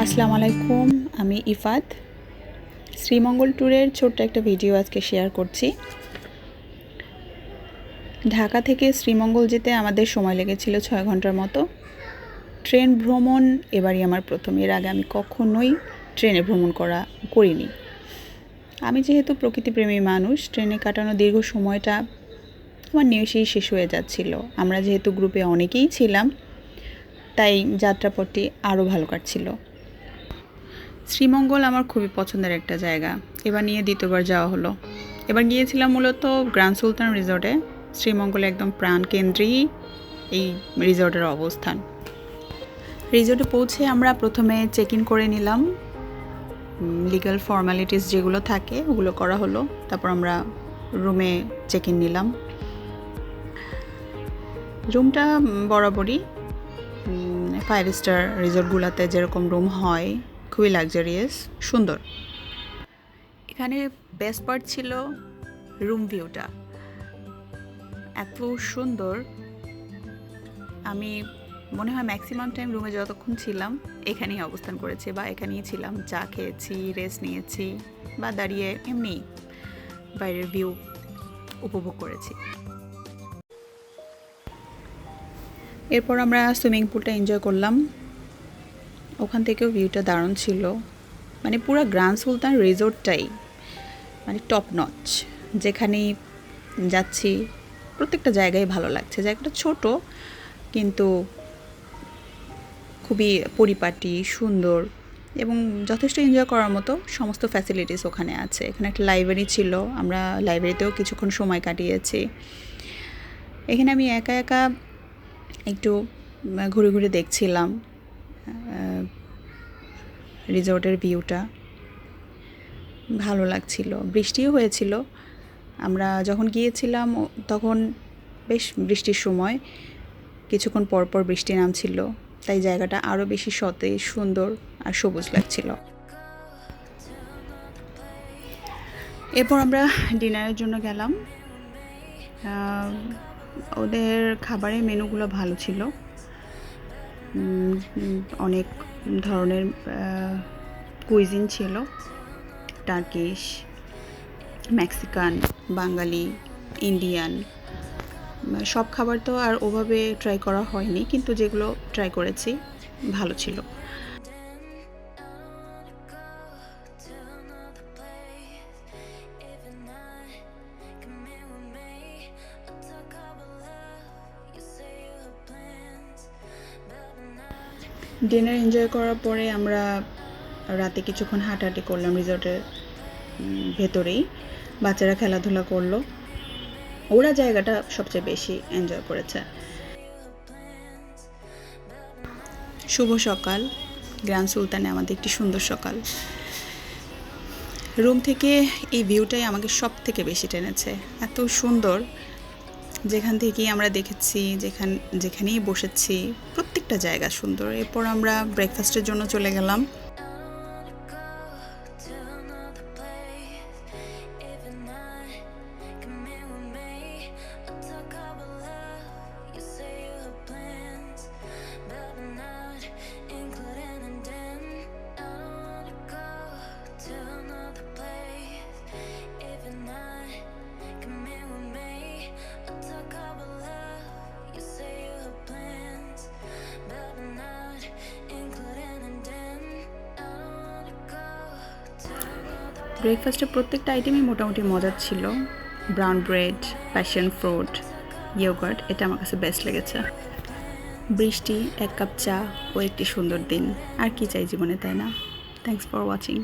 আসসালামু আলাইকুম, আমি ইফাত। শ্রীমঙ্গল ট্যুরের ছোট্ট একটা ভিডিও আজকে শেয়ার করছি। ঢাকা থেকে শ্রীমঙ্গল যেতে আমাদের সময় লেগেছিল 6 ঘন্টার মতো। ট্রেন ভ্রমণ এবারই আমার প্রথম। এর আগে আমি কখনোই ট্রেনে ভ্রমণ করিনি। আমি যেহেতু প্রকৃতিপ্রেমী মানুষ, ট্রেনে কাটানো দীর্ঘ সময়টা আমার নিমেষেই শেষ হয়ে যাচ্ছিল। আমরা যেহেতু গ্রুপে অনেকেই ছিলাম, তাই যাত্রাপথটি আরও ভালো কাটছিল। শ্রীমঙ্গল আমার খুবই পছন্দের একটা জায়গা। এবার নিয়ে দ্বিতীয়বার যাওয়া হলো। এবার গিয়েছিলাম মূলত গ্র্যান্ড সুলতান রিসর্টে। শ্রীমঙ্গলে একদম প্রাণকেন্দ্রেই এই রিসর্টের অবস্থান। রিসর্টে পৌঁছে আমরা প্রথমে চেক ইন করে নিলাম। লিগ্যাল ফর্মালিটিস যেগুলো থাকে ওগুলো করা হলো। তারপর আমরা রুমে চেক ইন নিলাম। রুমটা বরাবরই 5 স্টার রিসর্টগুলোতে যেরকম রুম হয়, খুবই লাক্সারিয়াস, সুন্দর। এখানে বেস্ট পার্ট ছিল রুম ভিউটা, এত সুন্দর। আমি মনে হয় ম্যাক্সিমাম টাইম রুমে যতক্ষণ ছিলাম এখানেই অবস্থান করেছি বা এখানেই ছিলাম, চা খেয়েছি, রেস্ট নিয়েছি বা দাঁড়িয়ে এমনি বাইরের ভিউ উপভোগ করেছি। এরপর আমরা সুইমিং পুলটা এনজয় করলাম। ওখান থেকেও ভিউটা দারুণ ছিল। মানে পুরো গ্র্যান্ড সুলতান রিসর্টটাই মানে টপ নচ। যেখানেই যাচ্ছি প্রত্যেকটা জায়গায় ভালো লাগছে। জায়গাটা ছোট কিন্তু খুবই পরিপাটি, সুন্দর এবং যথেষ্ট এনজয় করার মতো সমস্ত ফ্যাসিলিটিস ওখানে আছে। এখানে একটা লাইব্রেরি ছিল, আমরা লাইব্রেরিতেও কিছুক্ষণ সময় কাটিয়েছি। এখানে আমি একা একা একটু ঘুরে ঘুরে দেখছিলাম রিসর্টের ভিউটা, ভালো লাগছিল। বৃষ্টিও হয়েছিল। আমরা যখন গিয়েছিলাম তখন বেশ বৃষ্টির সময়, কিছুক্ষণ পর পর বৃষ্টি নামছিল, তাই জায়গাটা আরও বেশি সতেজ, সুন্দর আর সবুজ লাগছিল। এরপর আমরা ডিনারের জন্য গেলাম। ওদের খাবারের মেনুগুলো ভালো ছিল। অনেক ধরনের কুইজিন ছিল, টার্কিশ, মেক্সিকান, বাঙালি, ইন্ডিয়ান। সব খাবার তো আর ওভাবে ট্রাই করা হয়নি, কিন্তু যেগুলো ট্রাই করেছি ভালো ছিল। ডিনার এনজয় করার পরে আমরা রাতে কিছুক্ষণ হাঁটাহাঁটি করলাম রিসর্টের ভেতরেই। বাচ্চারা খেলাধুলা করলো, ওরা জায়গাটা সবচেয়ে বেশি এনজয় করেছে। শুভ সকাল, গ্র্যান্ড সুলতানে আমাদের একটি সুন্দর সকাল। রুম থেকে এই ভিউটাই আমাকে সব থেকে বেশি টেনেছে। এত সুন্দর, যেখান থেকেই আমরা দেখেছি, যেখানেই বসেছি প্রত্যেকটা জায়গা সুন্দর। এরপর আমরা ব্রেকফাস্টের জন্য চলে গেলাম। ব্রেকফাস্টের প্রত্যেকটা আইটেমই মোটামুটি মজার ছিল। Brown bread, passion fruit, yogurt, এটা আমার কাছে বেস্ট লেগেছে। বৃষ্টি, 1 কাপ চা ও একটি সুন্দর দিন, আর কি চাই জীবনে, তাই না? Thanks for watching.